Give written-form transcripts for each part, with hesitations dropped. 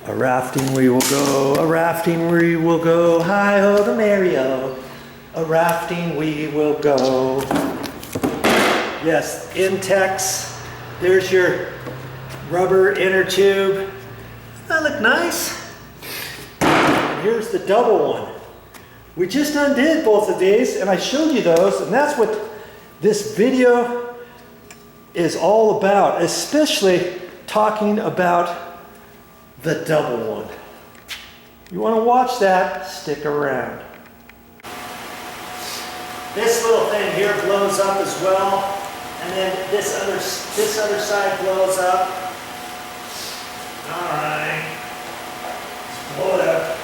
A rafting we will go, a rafting we will go, hi-ho the Mario. A rafting we will go. Yes, Intex. There's your rubber inner tube. That look nice. And here's the double one. We just undid both of these and I showed you those, and that's what this video is all about, especially talking about the double one. You want to watch that? Stick around. This little thing here blows up as well, and then this other side blows up. All right, let's blow it up.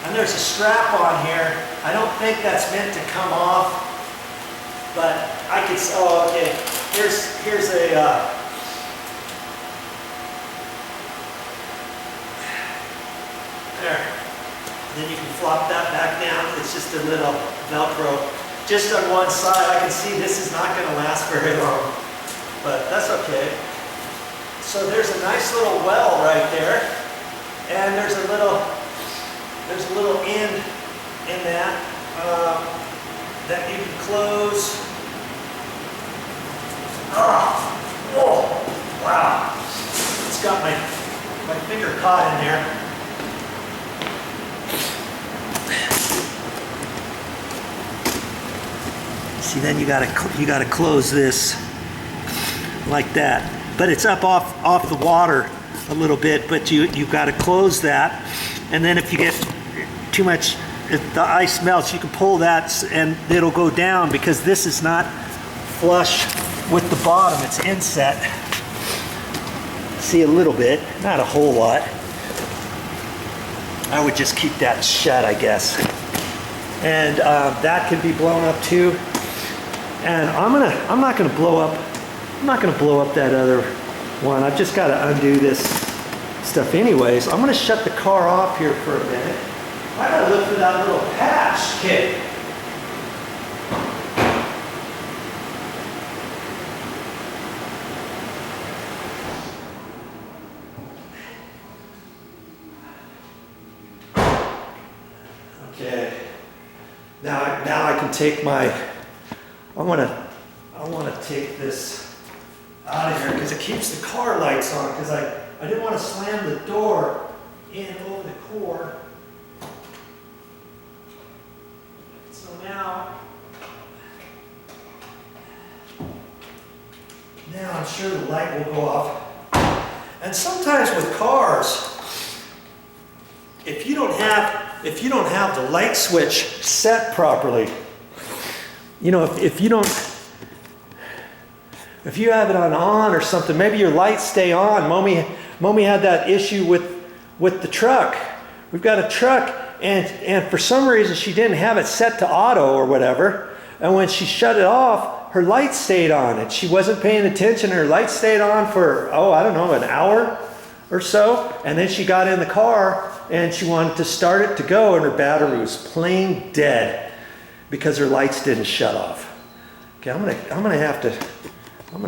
And there's a strap on here. I don't think that's meant to come off, but I could, oh, okay. Here's a, there. Then you can flop that back down. It's just a little Velcro. Just on one side, I can see this is not gonna last very long, but that's okay. So there's a nice little well right there. And there's a little end in that that you can close. Oh, wow. It's got my finger caught in there. See, then you gotta close this like that. But it's up off the water a little bit, but you've got to close that, and then if you get too much, if the ice melts, you can pull that and it'll go down, because this is not flush with the bottom, it's inset. See, a little bit, not a whole lot. I would just keep that shut, I guess. And that can be blown up too. And I'm not gonna blow up that other one. I've just got to undo this stuff anyways. I'm going to shut the car off here for a minute. I got to look for that little patch kit. Okay. Now I can take my, I want to take this out of here because it keeps the car lights on, because I didn't want to slam the door in over the cord. So now I'm sure the light will go off. And sometimes with cars, if you don't have the light switch set properly, you know, if you have it on or something, maybe your lights stay on. Mommy had that issue with the truck. We've got a truck, and for some reason she didn't have it set to auto or whatever. And when she shut it off, her lights stayed on, and she wasn't paying attention. Her lights stayed on for, I don't know, an hour or so. And then she got in the car and she wanted to start it to go, and her battery was plain dead because her lights didn't shut off. Okay, I'm gonna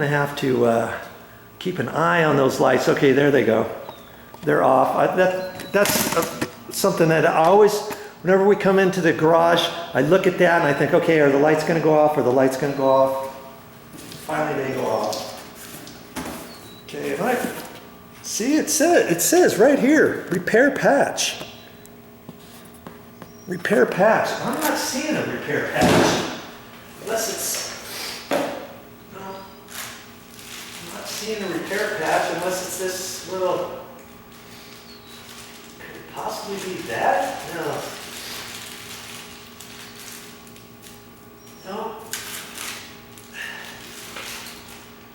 have to keep an eye on those lights. Okay, there they go. They're off. That's something that I always, whenever we come into the garage, I look at that and I think, okay, are the lights going to go off? Are the lights going to go off? Finally, they go off. Okay, and I see it says right here, repair patch. Repair patch. I'm not seeing a repair patch unless it's. No, I'm not seeing a repair patch unless it's this little. Could it possibly be that? No. No.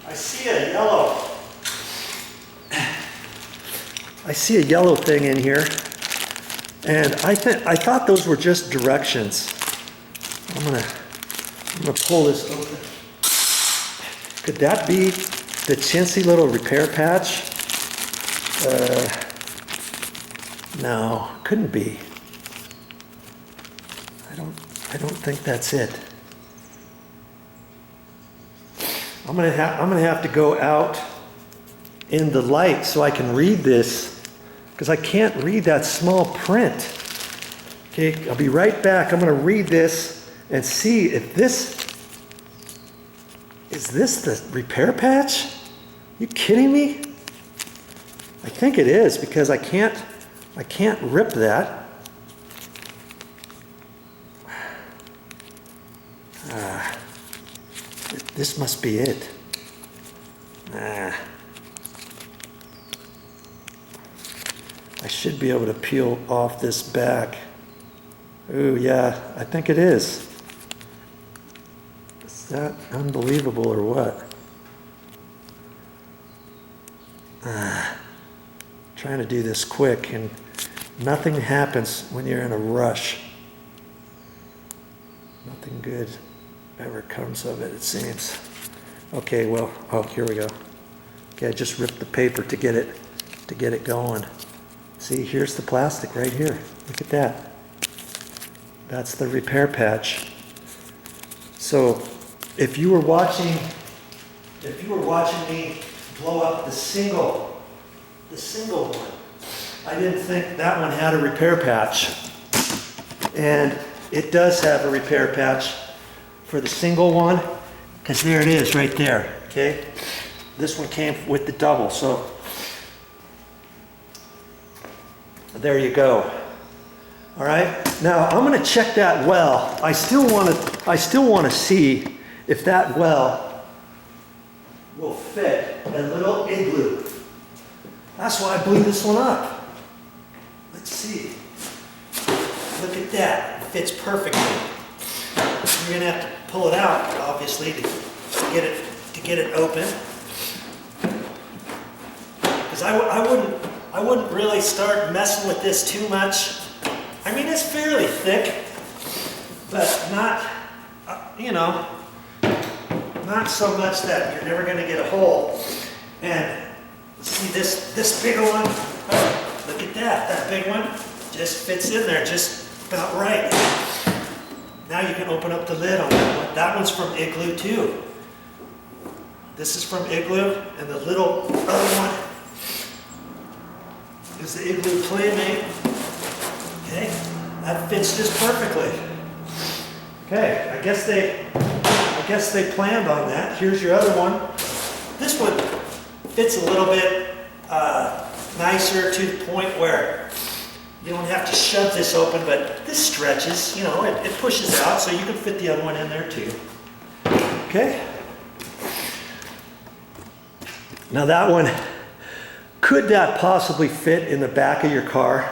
I see a yellow. I see a yellow thing in here, and I thought those were just directions. I'm gonna pull this open. Could that be the chintzy little repair patch? No, couldn't be. I don't think that's it. I'm gonna have to go out in the light so I can read this, because I can't read that small print. Okay, I'll be right back. I'm gonna read this and see if is this the repair patch? You kidding me? I think it is, because I can't rip that. This must be it. I should be able to peel off this back. Ooh, yeah, I think it is. Is that unbelievable or what? Trying to do this quick, and nothing happens when you're in a rush. Nothing good ever comes of it, it seems. Okay, well, oh, here we go. Okay, I just ripped the paper to get it going. See, here's the plastic right here. Look at that. That's the repair patch. So, if you were watching me blow up the single one, I didn't think that one had a repair patch. And it does have a repair patch for the single one, because there it is right there, okay? This one came with the double, so there you go. All right, now I'm gonna check that well. I still wanna see if that well will fit a little igloo. That's why I blew this one up. Let's see. Look at that, it fits perfectly. You're gonna have to pull it out, obviously, to get it open. Because I wouldn't really start messing with this too much. I mean, it's fairly thick, but not, not so much that you're never gonna get a hole. And see this bigger one? Oh, look at that big one just fits in there just about right. Now you can open up the lid on that one. That one's from Igloo too. This is from Igloo, and the little other one is the Igloo Playmate. Okay, that fits just perfectly. Okay, I guess they planned on that. Here's your other one. This one fits a little bit nicer to the point where you don't have to shove this open, but this stretches, it pushes out, so you can fit the other one in there too. Okay? Now that one, could that possibly fit in the back of your car?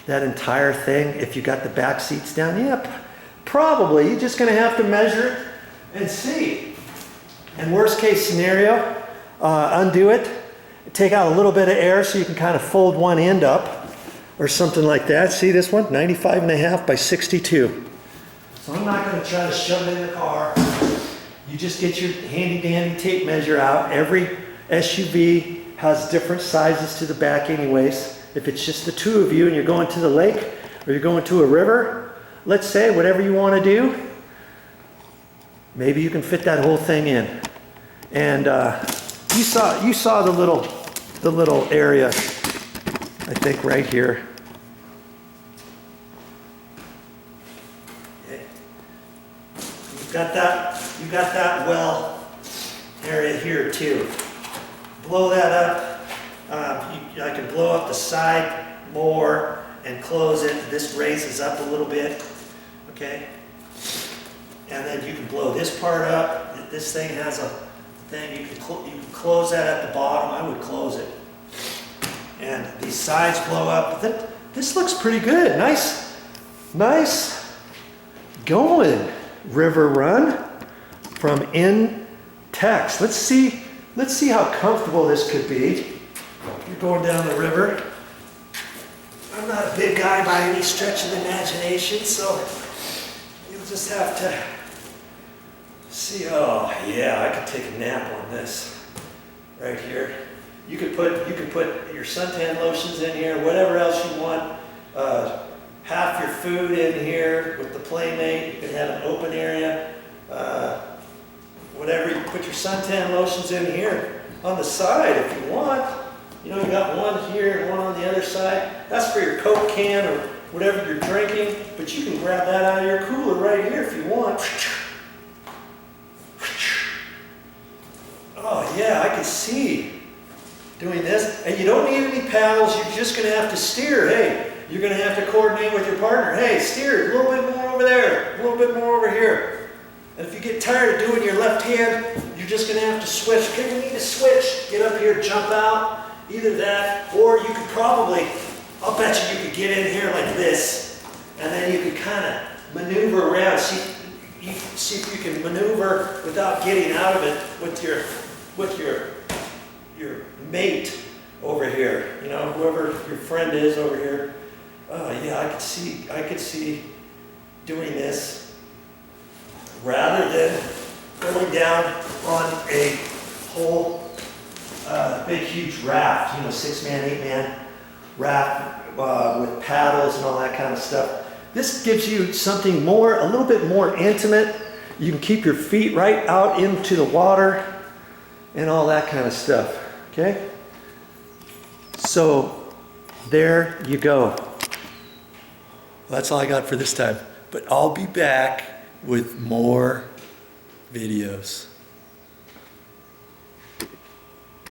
That entire thing, if you got the back seats down? Yeah, probably. You're just gonna have to measure it and see. And worst case scenario, undo it, take out a little bit of air so you can kind of fold one end up or something like that. See this one? 95.5 by 62. So I'm not going to try to shove it in the car. You just get your handy dandy tape measure out. Every SUV has different sizes to the back anyways. If it's just the two of you and you're going to the lake or you're going to a river, let's say, whatever you want to do, maybe you can fit that whole thing in. And you saw the little area, I think right here. Okay. You got that well area here too. Blow that up. I can blow up the side more and close it. This raises up a little bit. Okay. And then you can blow this part up. This thing has a thing, you can close that at the bottom. I would close it. And these sides blow up. This looks pretty good. Nice going, River Run from In-Tex. Let's see how comfortable this could be. You're going down the river. I'm not a big guy by any stretch of the imagination, so you'll just have to see, oh yeah, I could take a nap on this right here. You could put your suntan lotions in here, whatever else you want. Half your food in here with the Playmate. You could have an open area. Whatever, you put your suntan lotions in here on the side if you want. You know, you got one here and one on the other side. That's for your Coke can or whatever you're drinking, but you can grab that out of your cooler right here if you want. Oh yeah, I can see doing this. And you don't need any paddles, you're just gonna have to steer. Hey, you're gonna have to coordinate with your partner. Hey, steer a little bit more over there, a little bit more over here. And if you get tired of doing your left hand, you're just gonna have to switch. Okay, we need to switch. Get up here, jump out. Either that, or you could probably, I'll bet you could get in here like this, and then you could kind of maneuver around. See if you can maneuver without getting out of it with your mate over here. You know, whoever your friend is over here. Oh yeah, I could see doing this rather than going down on a whole big huge raft, you know, 6-man, 8-man raft with paddles and all that kind of stuff. This gives you something more, a little bit more intimate. You can keep your feet right out into the water and all that kind of stuff, okay? So there you go. Well, that's all I got for this time, but I'll be back with more videos.